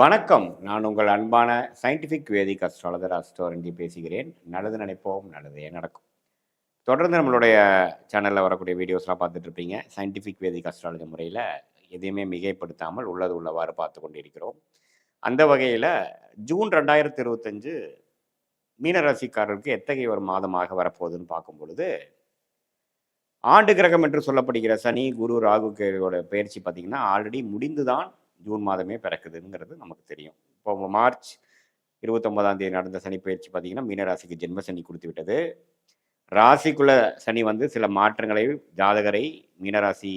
வணக்கம். நான் உங்கள் அன்பான சயின்டிஃபிக் வேதிக் அஸ்ட்ராலஜர் அஸ்ட்ரோரஞ்சி பேசுகிறேன். நல்லது நினைப்போம், நல்லதே நடக்கும். தொடர்ந்து நம்மளுடைய சேனலில் வரக்கூடிய வீடியோஸ்லாம் பார்த்துட்டு இருப்பீங்க. சயின்டிஃபிக் வேதிக் அஸ்ட்ராலஜி முறையில் எதையுமே மிகைப்படுத்தாமல் உள்ளது உள்ளவாறு பார்த்து கொண்டிருக்கிறோம். அந்த வகையில் ஜூன் 2025 மீனராசிக்காரருக்கு எத்தகைய ஒரு மாதமாக வரப்போகுதுன்னு பார்க்கும் பொழுது, ஆண்டு கிரகம் என்று சொல்லப்படுகிற சனி, குரு, ராகு, கேதுவோட பயிற்சி பார்த்திங்கன்னா ஆல்ரெடி முடிந்து தான் ஜூன் மாதமே பிறக்குதுங்கிறது நமக்கு தெரியும். இப்போ மார்ச் 29 நடந்த சனி பயிற்சி பார்த்தீங்கன்னா மீனராசிக்கு ஜென்ம சனி கொடுத்து விட்டது. ராசிக்குள்ள சனி வந்து சில மாற்றங்களை மீனராசி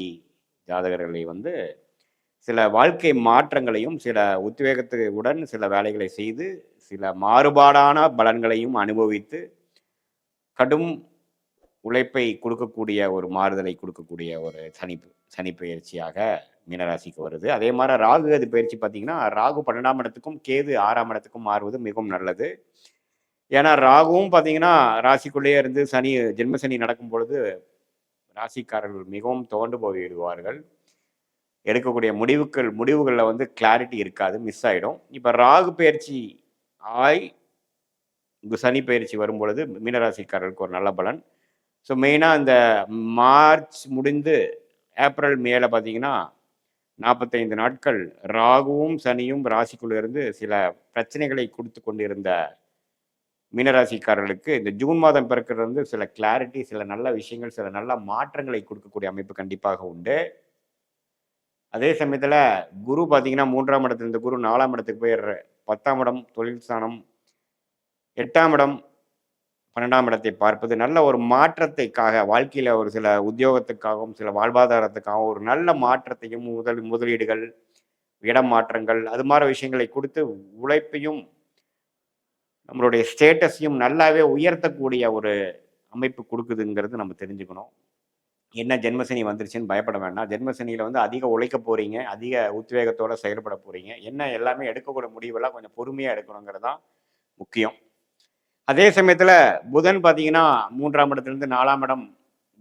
ஜாதகர்களை வந்து சில வாழ்க்கை மாற்றங்களையும் சில உத்வேகத்துடன் சில வேலைகளை செய்து சில மாறுபாடான பலன்களையும் அனுபவித்து கடும் உழைப்பை கொடுக்கக்கூடிய ஒரு மாறுதலை கொடுக்கக்கூடிய ஒரு சனி பயிற்சியாக மீனராசிக்கு வருது. அதே மாதிரி ராகு அது பயிற்சி பார்த்தீங்கன்னா ராகு 12ஆம் இடத்துக்கும் கேது 6ஆம் இடத்துக்கும் மாறுவது மிகவும் நல்லது. ஏன்னா ராகுவும் பார்த்தீங்கன்னா ராசிக்குள்ளேயே இருந்து ஜென்ம சனி நடக்கும் பொழுது ராசிக்காரர்கள் மிகவும் துவண்டு போய்விடுவார்கள். எடுக்கக்கூடிய முடிவுகளில் வந்து கிளாரிட்டி இருக்காது, மிஸ் ஆகிடும். இப்போ ராகு பயிற்சி சனி பயிற்சி வரும் பொழுது மீனராசிக்காரர்களுக்கு ஒரு நல்ல பலன். ஸோ மெயினாக இந்த மார்ச் முடிந்து ஏப்ரல் மேல பார்த்தீங்கன்னா 45 நாட்கள் ராகுவும் சனியும் ராசிக்குள்ள இருந்து சில பிரச்சனைகளை கொடுத்து கொண்டிருந்த மீனராசிக்காரர்களுக்கு இந்த ஜூன் மாதம் பிறக்கிறது வந்து சில கிளாரிட்டி, சில நல்ல விஷயங்கள், சில நல்ல மாற்றங்களை கொடுக்கக்கூடிய அமைப்பு கண்டிப்பாக உண்டு. அதே சமயத்தில் குரு பார்த்தீங்கன்னா 3ஆம் இடத்துல இருந்த குரு 4ஆம் இடத்துக்கு போயிடுற 10ஆம் இடம் தொழில் ஸ்தானம், 8ஆம் இடம் 12ஆம் இடத்தை பார்ப்பது நல்ல ஒரு மாற்றத்தைக்காக, வாழ்க்கையில் ஒரு சில உத்தியோகத்துக்காகவும் சில வாழ்வாதாரத்துக்காகவும் ஒரு நல்ல மாற்றத்தையும் முதலீடுகள், இடம் மாற்றங்கள், அது மாதிரி விஷயங்களை கொடுத்து உழைப்பையும் நம்மளுடைய ஸ்டேட்டஸையும் நல்லாவே உயர்த்தக்கூடிய ஒரு அமைப்பு கொடுக்குதுங்கிறது நம்ம தெரிஞ்சுக்கணும். என்ன ஜென்மசனி வந்துருச்சுன்னு பயப்பட வேண்டாம். ஜென்மசனியில் வந்து அதிக உழைக்க போகிறீங்க, அதிக உத்வேகத்தோடு செயல்பட போகிறீங்க. என்ன எல்லாமே எடுக்கக்கூடிய முடிவெல்லாம் கொஞ்சம் பொறுமையாக எடுக்கணுங்கிறது தான் முக்கியம். அதே சமயத்தில் புதன் பார்த்தீங்கன்னா 3ஆம் இடத்துலேருந்து 4ஆம் இடம்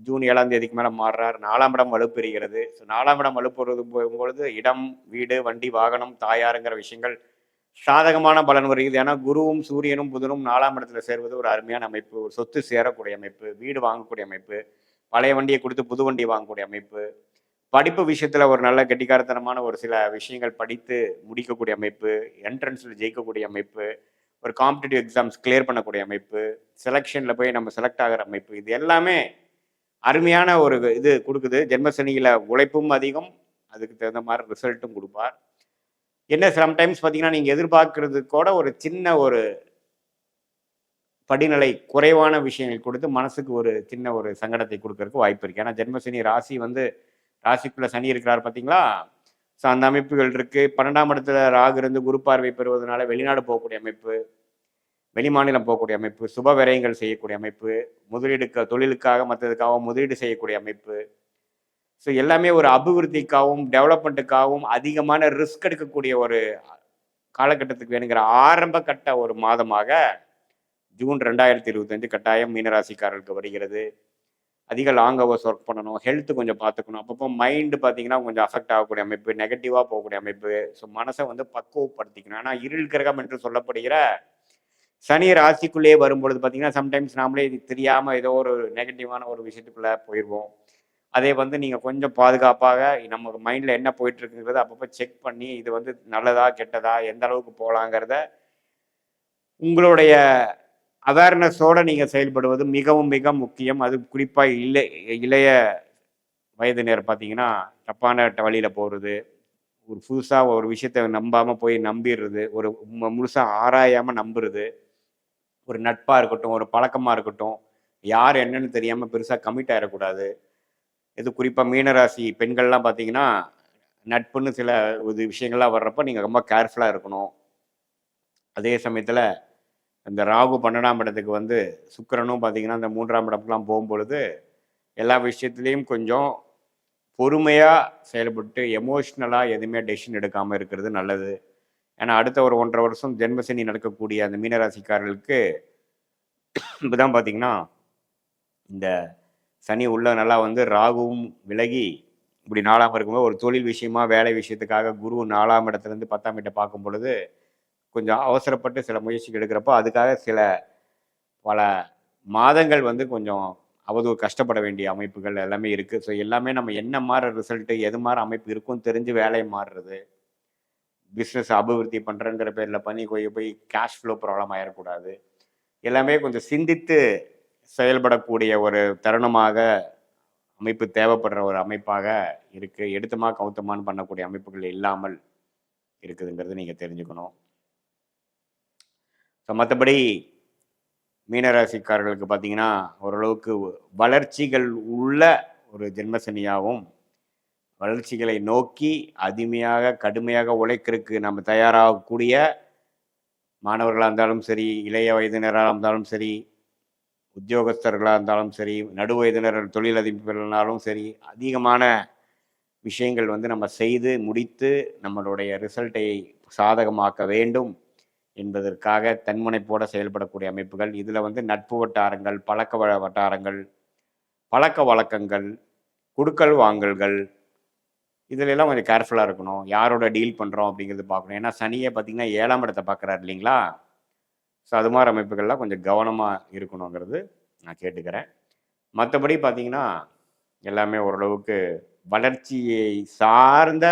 ஜூன் 7ஆம் தேதிக்கு மேலே மாறுறார். 4ஆம் இடம் வலுப்பெறுகிறது. ஸோ 4ஆம் இடம் வலுப்பெறுவது போகும்பொழுது இடம், வீடு, வண்டி, வாகனம், தாயாருங்கிற விஷயங்கள் சாதகமான பலன் வருகிறது. ஏன்னா குருவும் சூரியனும் புதனும் 4ஆம் இடத்துல சேர்வது ஒரு அருமையான அமைப்பு, ஒரு சொத்து சேரக்கூடிய அமைப்பு, வீடு வாங்கக்கூடிய அமைப்பு, பழைய வண்டியை கொடுத்து புது வண்டி வாங்கக்கூடிய அமைப்பு, படிப்பு விஷயத்தில் ஒரு நல்ல கெட்டிக்காரத்தனமான ஒரு சில விஷயங்கள் படித்து முடிக்கக்கூடிய அமைப்பு, என்ட்ரன்ஸில் ஜெயிக்கக்கூடிய அமைப்பு, ஒரு காம்படிட்டிவ் எக்ஸாம்ஸ் கிளியர் பண்ணக்கூடிய அமைப்பு, செலெக்ஷனில் போய் நம்ம செலக்ட் ஆகிற அமைப்பு, இது எல்லாமே அருமையான ஒரு இது கொடுக்குது. ஜென்மசனியில் உழைப்பும் அதிகம், அதுக்கு தகுந்த மாதிரி ரிசல்ட்டும் கொடுப்பார். என்ன சம்டைம்ஸ் பார்த்தீங்கன்னா நீங்கள் எதிர்பார்க்கறது கூட ஒரு சின்ன ஒரு படிநிலை குறைவான விஷயங்கள் கொடுத்து மனசுக்கு ஒரு சின்ன ஒரு சங்கடத்தை கொடுக்கறதுக்கு வாய்ப்பு இருக்குது. ஏன்னா ஜென்மசனி ராசி வந்து ராசிக்குள்ளே சனி இருக்கிறார் பார்த்தீங்களா. ஸோ அந்த அமைப்புகள் இருக்குது. 12ஆம் இடத்துல ராகு இருந்து குரு பார்வை பெறுவதனால வெளிநாடு போகக்கூடிய அமைப்பு, வெளிமாநிலம் போகக்கூடிய அமைப்பு, சுப விரயங்கள் செய்யக்கூடிய அமைப்பு, தொழிலுக்காக மற்றதுக்காகவும் முதலீடு செய்யக்கூடிய அமைப்பு. ஸோ எல்லாமே ஒரு அபிவிருத்திக்காகவும் டெவலப்மெண்ட்டுக்காகவும் அதிகமான ரிஸ்க் எடுக்கக்கூடிய ஒரு காலகட்டத்துக்கு வேணுங்கிற ஆரம்ப கட்ட ஒரு மாதமாக ஜூன் 2025 கட்டாயம் மீனராசிக்காரர்களுக்கு வருகிறது. அதிக லாங் ஹவர்ஸ் ஒர்க் பண்ணணும், ஹெல்த்து கொஞ்சம் பார்த்துக்கணும். அப்பப்போ மைண்டு பார்த்தீங்கன்னா கொஞ்சம் அஃபெக்ட் ஆகக்கூடிய அமைப்பு, நெகட்டிவாக போகக்கூடிய அமைப்பு. ஸோ மனசை வந்து பக்குவப்படுத்திக்கணும். ஆனால் இருள் கிரகம் என்று சொல்லப்படுகிற சனி ராசிக்குள்ளேயே வரும்பொழுது பார்த்தீங்கன்னா சம்டைம்ஸ் நாமளே இது தெரியாமல் ஏதோ ஒரு நெகட்டிவான ஒரு விஷயத்துக்குள்ளே போயிடுவோம். அதே வந்து நீங்கள் கொஞ்சம் பாதுகாப்பாக நம்ம மைண்டில் என்ன போயிட்டுருக்குங்கிறத அப்பப்போ செக் பண்ணி இது வந்து நல்லதா கெட்டதா எந்த அளவுக்கு போகலாங்கிறத உங்களுடைய அவேர்னஸோடு நீங்கள் செயல்படுவது மிகவும் மிக முக்கியம். அது குறிப்பாக இளைய வயதினர் பார்த்தீங்கன்னா தப்பான வழியில் போகிறது, ஒரு புதுசாக ஒரு விஷயத்தை நம்பாமல் போய் நம்பிடுறது, ஒரு முழுசாக ஆராயாமல் நம்புறது, ஒரு நட்பாக இருக்கட்டும், ஒரு பழக்கமாக இருக்கட்டும், யார் என்னன்னு தெரியாமல் பெருசாக கமிட் ஆகிடக்கூடாது. இது குறிப்பாக மீனராசி பெண்கள்லாம் பார்த்தீங்கன்னா நட்புன்னு சில விஷயங்கள்லாம் வர்றப்போ நீங்கள் ரொம்ப கேர்ஃபுல்லாக இருக்கணும். அதே சமயத்தில் இந்த ராகு 12ஆம் இடத்துக்கு வந்து சுக்கிரனும் பார்த்தீங்கன்னா இந்த 3ஆம் இடத்துக்குலாம் போகும்பொழுது எல்லா விஷயத்துலேயும் கொஞ்சம் பொறுமையாக செயல்பட்டு எமோஷ்னலாக எதுவுமே டெசிஷன் எடுக்காமல் இருக்கிறது நல்லது. ஏன்னா அடுத்த ஒரு 1.5 வருஷம் ஜென்மசனி நடக்கக்கூடிய அந்த மீனராசிக்காரர்களுக்கு இப்போதான் பார்த்தீங்கன்னா இந்த சனி உள்ள நல்லா வந்து ராகுவும் விலகி இப்படி 4ஆம் இருக்கும்போது ஒரு தொழில் விஷயமா வேலை விஷயத்துக்காக குரு 4ஆம் இடத்துலேருந்து 10ஆம் இடத்தை பார்க்கும் பொழுது கொஞ்சம் அவசரப்பட்டு சில முயற்சிகள் எடுக்கிறப்போ அதுக்காக சில பல மாதங்கள் வந்து கொஞ்சம் அவதூறு கஷ்டப்பட வேண்டிய அமைப்புகள் எல்லாமே இருக்குது. ஸோ எல்லாமே நம்ம என்ன மாதிரி ரிசல்ட்டு எது மாதிரி அமைப்பு இருக்குன்னு தெரிஞ்சு வேலையை மாறுறது, பிஸ்னஸ் அபிவிருத்தி பண்ணுறங்கிற பேரில் பண்ணி போய் கேஷ் ஃப்ளோ ப்ராப்ளம் ஆயிடக்கூடாது. எல்லாமே கொஞ்சம் சிந்தித்து செயல்படக்கூடிய ஒரு தருணமாக அமைப்பு தேவைப்படுற ஒரு அமைப்பாக இருக்குது. எடுத்தமா கவுத்தமான்னு பண்ணக்கூடிய அமைப்புகள் இல்லாமல் இருக்குதுங்கிறது நீங்கள் தெரிஞ்சுக்கணும். ஸோ மற்றபடி மீனராசிக்காரர்களுக்கு பார்த்தீங்கன்னா ஓரளவுக்கு வளர்ச்சிகள் உள்ள ஒரு ஜென்மசனியாகவும் வளர்ச்சிகளை நோக்கி அதிமையாக கடுமையாக உழைக்கிறதுக்கு நம்ம தயாராகக்கூடிய மாணவர்களாக இருந்தாலும் சரி, இளைய வயதினராக இருந்தாலும் சரி, உத்தியோகஸ்தர்களாக இருந்தாலும் சரி, நடுவயதினர் தொழிலதிபர்களாலும் சரி, அதிகமான விஷயங்கள் வந்து நம்ம செய்து முடித்து நம்மளுடைய ரிசல்ட்டை சாதகமாக்க வேண்டும் என்பதற்காக தன்முனைப்போட செயல்படக்கூடிய அமைப்புகள். இதில் வந்து நட்பு வட்டாரங்கள், பழக்க வட்டாரங்கள், பழக்க வழக்கங்கள், குடுக்கல் வாங்கல்கள், இதுல எல்லாம் கொஞ்சம் கேர்ஃபுல்லாக இருக்கணும். யாரோட டீல் பண்ணுறோம் அப்படிங்கிறது பார்க்கணும். ஏன்னா சனியை பார்த்தீங்கன்னா 7ஆம் இடத்தை பார்க்குறாரு இல்லைங்களா? ஸோ அது மாதிரி அமைப்புகள்லாம் கொஞ்சம் கவனமாக இருக்கணுங்கிறது நான் கேட்டுக்கிறேன். மற்றபடி பார்த்தீங்கன்னா எல்லாமே ஓரளவுக்கு வளர்ச்சியை சார்ந்த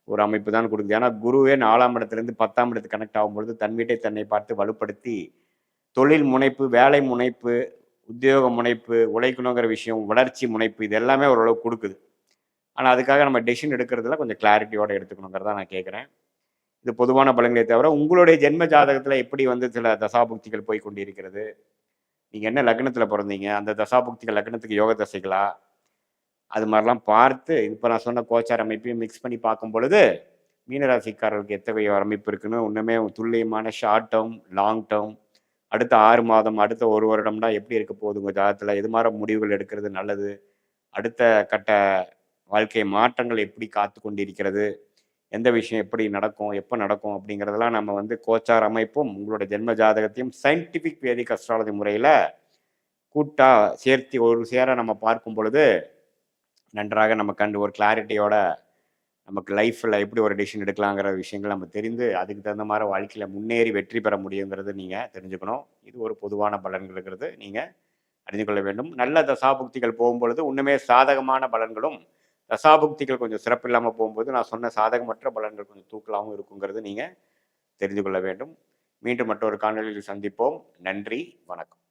ஒரு அமைப்பு தான் கொடுக்குது. ஏன்னா குருவே 4ஆம் இடத்துலேருந்து 10ஆம் இடத்துக்கு கனெக்ட் ஆகும்பொழுது தன் வீட்டை தன்னை பார்த்து வலுப்படுத்தி தொழில் முனைப்பு, வேலை முனைப்பு, உத்தியோக முனைப்பு, உழைக்கணுங்கிற விஷயம், வளர்ச்சி முனைப்பு, இது எல்லாமே ஓரளவுக்கு கொடுக்குது. ஆனால் அதுக்காக நம்ம டெசிஷன் எடுக்கிறதுல கொஞ்சம் கிளாரிட்டியோடு எடுத்துக்கணுங்கிறத நான் கேட்குறேன். இது பொதுவான பலன்களே தவிர உங்களுடைய ஜென்ம ஜாதகத்தில் எப்படி வந்து சில தசாபுக்திகள் போய் கொண்டிருக்கிறது, நீங்கள் என்ன லக்னத்தில் பிறந்தீங்க, அந்த தசாபுக்திகள் லக்னத்துக்கு யோக தசைகளா, அது மாதிரிலாம் பார்த்து இப்போ நான் சொன்ன கோச்சார் அமைப்பையும் மிக்ஸ் பண்ணி பார்க்கும் பொழுது மீனராசிக்காரர்களுக்கு எத்தகைய அமைப்பு இருக்குன்னு இன்னுமே துல்லியமான ஷார்ட் டேர்ம், லாங் டேர்ம், அடுத்த 6 மாதம், அடுத்த 1 வருடம்னா எப்படி இருக்க போகுது உங்கள் ஜாதகத்தில், எது மாதிரி முடிவுகள் எடுக்கிறது நல்லது, அடுத்த கட்ட வாழ்க்கை மாற்றங்கள் எப்படி காத்து கொண்டிருக்கிறது, எந்த விஷயம் எப்படி நடக்கும், எப்போ நடக்கும் அப்படிங்கிறதெல்லாம் நம்ம வந்து கோச்சார் அமைப்பும் உங்களோட ஜென்ம ஜாதகத்தையும் சயின்டிஃபிக் வேதிக் அஸ்ட்ராலஜி முறையில் கூட்டா சேர்த்து ஒரு சேர நம்ம பார்க்கும் பொழுது நன்றாக நம்ம கண்டு ஒரு கிளாரிட்டியோட நமக்கு லைஃப்பில் எப்படி ஒரு டெசிஷன் எடுக்கலாங்கிற விஷயங்கள் நம்ம தெரிந்து அதுக்கு தகுந்த மாதிரி வாழ்க்கையில் முன்னேறி வெற்றி பெற முடியுங்கிறது நீங்கள் தெரிஞ்சுக்கணும். இது ஒரு பொதுவான பலன்களுங்கிறது நீங்கள் அறிந்து கொள்ள வேண்டும். நல்ல தசாபுக்திகள் போகும்பொழுது இன்னுமே சாதகமான பலன்களும், தசாபுக்திகள் கொஞ்சம் சிறப்பு இல்லாமல் போகும்போது நான் சொன்ன சாதகமற்ற பலன்கள் கொஞ்சம் தூக்கலாகவும் இருக்குங்கிறது நீங்கள் தெரிந்து கொள்ள வேண்டும். மீண்டும் மற்றொரு காணொலியில் சந்திப்போம். நன்றி, வணக்கம்.